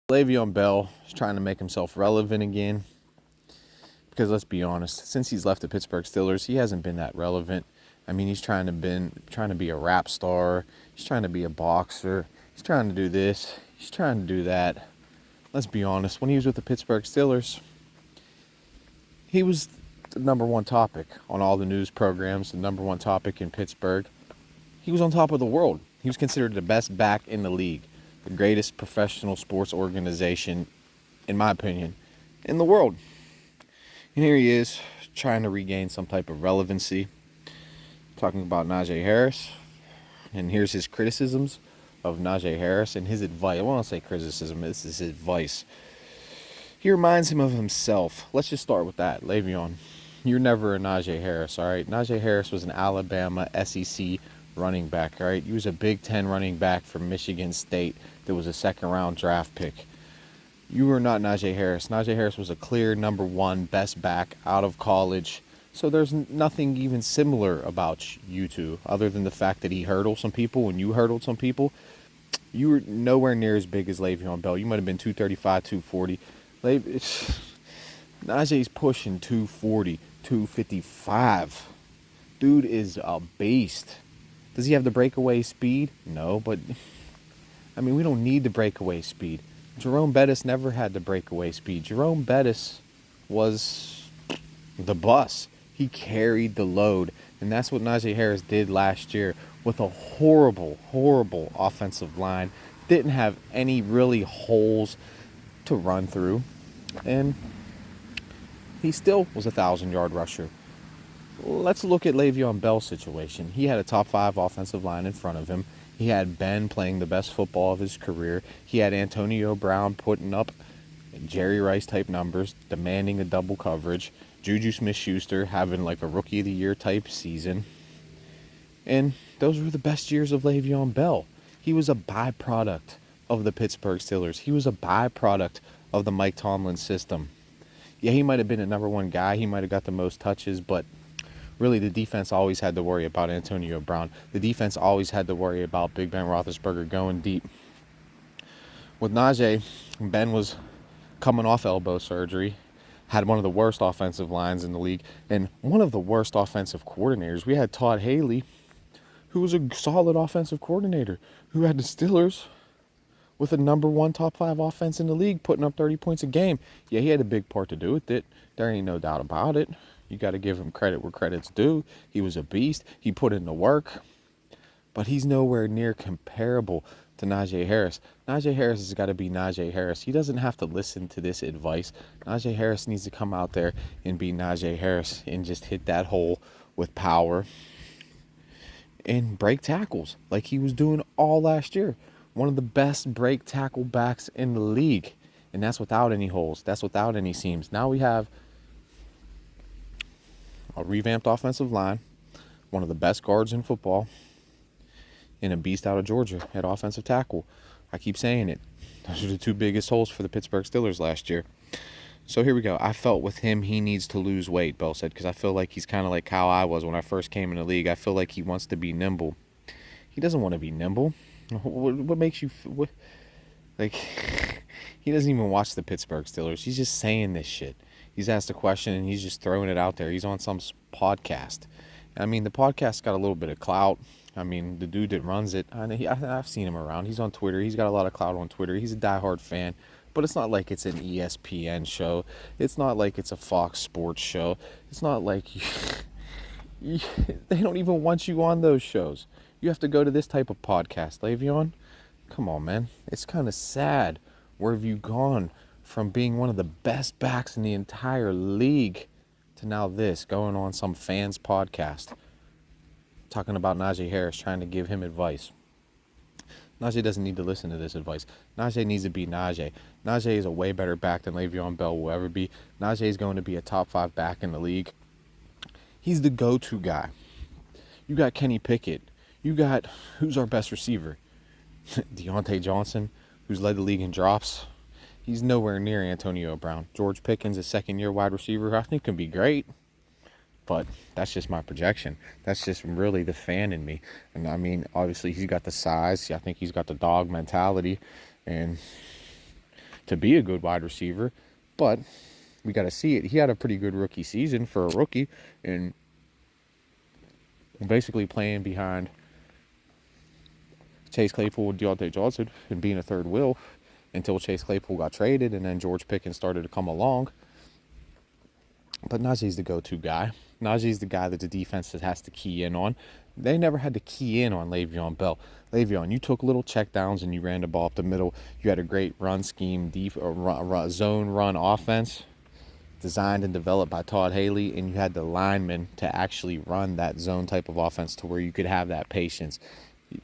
Le'Veon Bell is trying to make himself relevant again. Because let's be honest, since he's left the Pittsburgh Steelers, he hasn't been that relevant. I mean, he's trying to be a rap star. He's trying to be a boxer. He's trying to do this. He's trying to do that. Let's be honest, when he was with the Pittsburgh Steelers, he was the number one topic on all the news programs, the number one topic in Pittsburgh. He was on top of the world. He was considered the best back in the league, the greatest professional sports organization, in my opinion, in the world. And here he is, trying to regain some type of relevancy, talking about Najee Harris. And here's his criticisms of Najee Harris and his advice. I won't say criticism, this is his advice. He reminds him of himself. Let's just start with that. Le'Veon, you're never a Najee Harris, all right? Najee Harris was an Alabama SEC running back, all right? He was a Big Ten running back from Michigan State that was a second-round draft pick. You were not Najee Harris. Najee Harris was a clear number one best back out of college. So there's nothing even similar about you two other than the fact that he hurdled some people and you hurdled some people. You were nowhere near as big as Le'Veon Bell. You might have been 235, 240. Najee's pushing 240, 255. Dude is a beast. Does he have the breakaway speed? No, but I mean, we don't need the breakaway speed. Jerome Bettis never had the breakaway speed. Jerome Bettis was the bus. He carried the load. And that's what Najee Harris did last year with a horrible, horrible offensive line. Didn't have any really holes to run through. And he still was a 1,000-yard rusher. Let's look at Le'Veon Bell's situation. He had a top 5 offensive line in front of him. He had Ben playing the best football of his career. He had Antonio Brown putting up Jerry Rice-type numbers, demanding a double coverage. Juju Smith-Schuster having like a Rookie of the Year type season. And those were the best years of Le'Veon Bell. He was a byproduct of the Pittsburgh Steelers. He was a byproduct of the Mike Tomlin system. Yeah, he might have been a number one guy. He might have got the most touches, but really, the defense always had to worry about Antonio Brown. The defense always had to worry about Big Ben Roethlisberger going deep. With Najee, Ben was coming off elbow surgery, had one of the worst offensive lines in the league, and one of the worst offensive coordinators. We had Todd Haley, who was a solid offensive coordinator, who had the Steelers with a number one top 5 offense in the league, putting up 30 points a game. Yeah, he had a big part to do with it. There ain't no doubt about it. You got to give him credit where credit's due. He was a beast. He put in the work. But he's nowhere near comparable to Najee Harris. Najee Harris has got to be Najee Harris. He doesn't have to listen to this advice. Najee Harris needs to come out there and be Najee Harris and just hit that hole with power and break tackles like he was doing all last year. One of the best break tackle backs in the league. And that's without any holes. That's without any seams. Now we have a revamped offensive line, one of the best guards in football, and a beast out of Georgia at offensive tackle. I keep saying it. Those are the 2 biggest holes for the Pittsburgh Steelers last year. So here we go. I felt with him he needs to lose weight, Bell said, because I feel like he's kind of like how I was when I first came in the league. I feel like he wants to be nimble. He doesn't want to be nimble. What makes you... he doesn't even watch the Pittsburgh Steelers. He's just saying this shit. He's asked a question and he's just throwing it out there. He's on some podcast. I mean, the podcast's got a little bit of clout. I mean, the dude that runs it, I've seen him around. He's on Twitter. He's got a lot of clout on Twitter. He's a diehard fan. But it's not like it's an ESPN show. It's not like it's a Fox Sports show. It's not like they don't even want you on those shows. You have to go to this type of podcast. Le'Veon, come on, man. It's kind of sad. Where have you gone from being one of the best backs in the entire league to now this, going on some fans podcast, talking about Najee Harris, trying to give him advice. Najee doesn't need to listen to this advice. Najee needs to be Najee. Najee is a way better back than Le'Veon Bell will ever be. Najee is going to be a top 5 back in the league. He's the go-to guy. You got Kenny Pickett. You got, who's our best receiver? Deontay Johnson, who's led the league in drops. He's nowhere near Antonio Brown. George Pickens, a second-year wide receiver, I think can be great. But that's just my projection. That's just really the fan in me. And, I mean, obviously he's got the size. I think he's got the dog mentality. And to be a good wide receiver, but we got to see it. He had a pretty good rookie season for a rookie, and basically playing behind Chase Claypool and Deontay Johnson and being a third wheel until Chase Claypool got traded and then George Pickens started to come along. But Najee's the go-to guy. Najee's the guy that the defense has to key in on. They never had to key in on Le'Veon Bell. Le'Veon, you took little checkdowns and you ran the ball up the middle. You had a great run scheme, zone run offense designed and developed by Todd Haley, and you had the linemen to actually run that zone type of offense to where you could have that patience.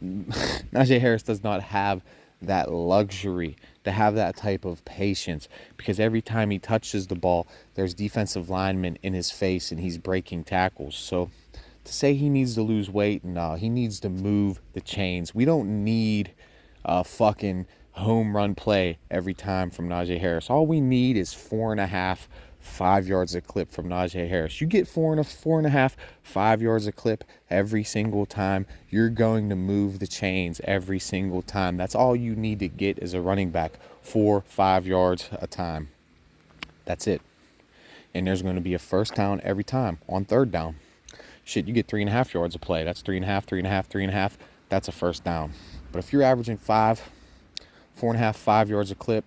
Najee Harris does not have that luxury to have that type of patience, because every time he touches the ball, there's defensive linemen in his face and he's breaking tackles. So to say he needs to lose weight, no, he needs to move the chains. We don't need a fucking home run play every time from Najee Harris. All we need is 4.5, 5 yards a clip from Najee Harris. You get 4.5, 5 yards a clip every single time, you're going to move the chains every single time. That's all you need to get as a running back, 4-5 yards a time. That's it. And there's going to be a first down every time on third down. Shit, you get 3.5 yards a play. That's 3.5, 3.5, 3.5. That's a first down. But if you're averaging 4.5, 5 yards a clip,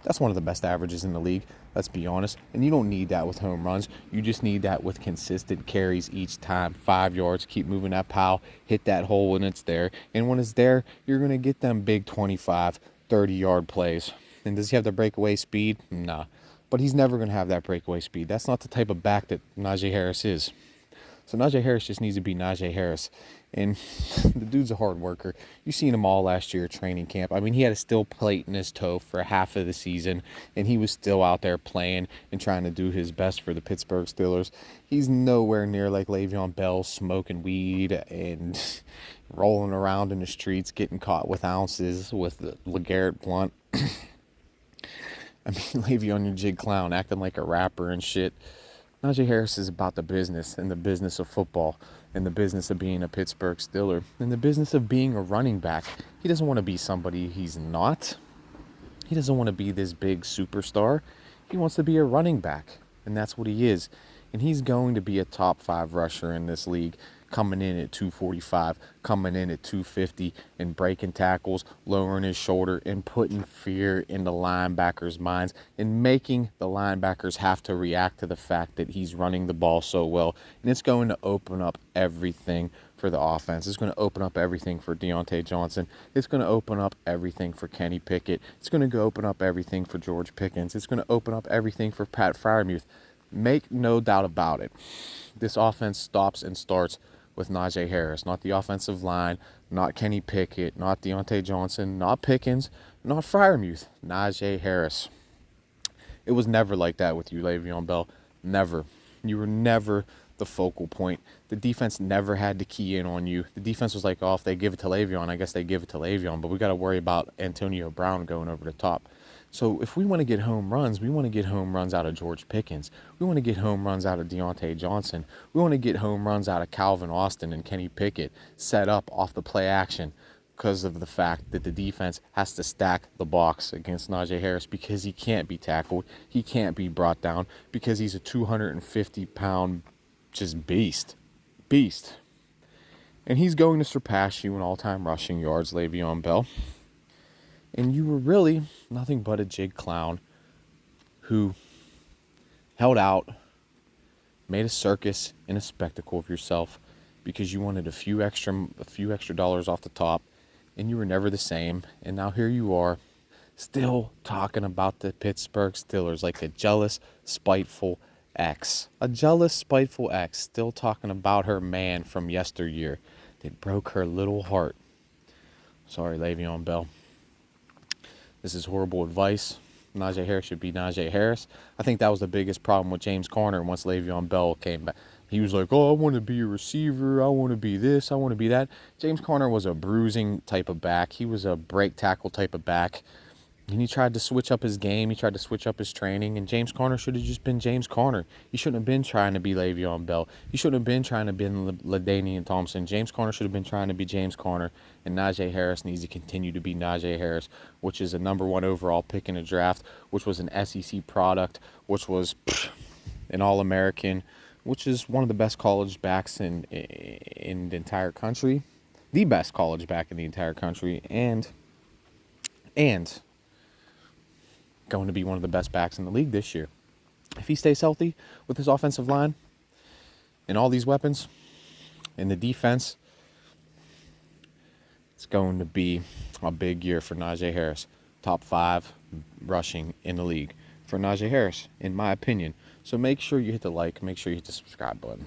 that's one of the best averages in the league. Let's be honest. And you don't need that with home runs. You just need that with consistent carries each time. 5 yards, keep moving that pile, hit that hole when it's there. And when it's there, you're going to get them big 25, 30-yard plays. And does he have the breakaway speed? Nah. But he's never going to have that breakaway speed. That's not the type of back that Najee Harris is. So Najee Harris just needs to be Najee Harris. And the dude's a hard worker. You seen him all last year at training camp. I mean, he had a steel plate in his toe for half of the season, and he was still out there playing and trying to do his best for the Pittsburgh Steelers. He's nowhere near like Le'Veon Bell smoking weed and rolling around in the streets, getting caught with ounces with the LeGarrette Blunt. I mean, Le'Veon, your jig clown, acting like a rapper and shit. Najee Harris is about the business, and the business of football, and the business of being a Pittsburgh Steeler, and the business of being a running back. He doesn't want to be somebody he's not. He doesn't want to be this big superstar. He wants to be a running back, and that's what he is. And he's going to be a top 5 rusher in this league, coming in at 245, coming in at 250, and breaking tackles, lowering his shoulder, and putting fear in the linebackers' minds, and making the linebackers have to react to the fact that he's running the ball so well. And it's going to open up everything for the offense. It's going to open up everything for Deontay Johnson. It's going to open up everything for Kenny Pickett. It's going to open up everything for George Pickens. It's going to open up everything for Pat Freiermuth. Make no doubt about it. This offense stops and starts with Najee Harris, not the offensive line, not Kenny Pickett, not Deontay Johnson, not Pickens, not Freiermuth, Najee Harris. It was never like that with you, Le'Veon Bell. Never. You were never the focal point. The defense never had to key in on you. The defense was like, oh, if they give it to Le'Veon, I guess they give it to Le'Veon, but we got to worry about Antonio Brown going over the top. So if we want to get home runs, we want to get home runs out of George Pickens. We want to get home runs out of Deontay Johnson. We want to get home runs out of Calvin Austin and Kenny Pickett, set up off the play action, because of the fact that the defense has to stack the box against Najee Harris, because he can't be tackled. He can't be brought down, because he's a 250-pound just beast. And he's going to surpass you in all-time rushing yards, Le'Veon Bell. And you were really nothing but a jig clown who held out, made a circus and a spectacle of yourself because you wanted a few extra dollars off the top, and you were never the same. And now here you are, still talking about the Pittsburgh Steelers like a jealous, spiteful ex. A jealous, spiteful ex, still talking about her man from yesteryear that broke her little heart. Sorry, Le'Veon Bell. This is horrible advice. Najee Harris should be Najee Harris. I think that was the biggest problem with James Conner once Le'Veon Bell came back. He was like, oh, I want to be a receiver. I want to be this. I want to be that. James Conner was a bruising type of back. He was a break tackle type of back. And he tried to switch up his game. He tried to switch up his training. And James Conner should have just been James Conner. He shouldn't have been trying to be Le'Veon Bell. He shouldn't have been trying to be LaDainian Thompson. James Conner should have been trying to be James Conner. And Najee Harris needs to continue to be Najee Harris, which is a #1 overall pick in the draft, which was an SEC product, which was an All-American, which is one of the best college backs in the entire country. The best college back in the entire country. And going to be one of the best backs in the league this year. If he stays healthy with his offensive line and all these weapons and the defense, it's going to be a big year for Najee Harris. Top 5 rushing in the league for Najee Harris, in my opinion. So make sure you hit the like, make sure you hit the subscribe button.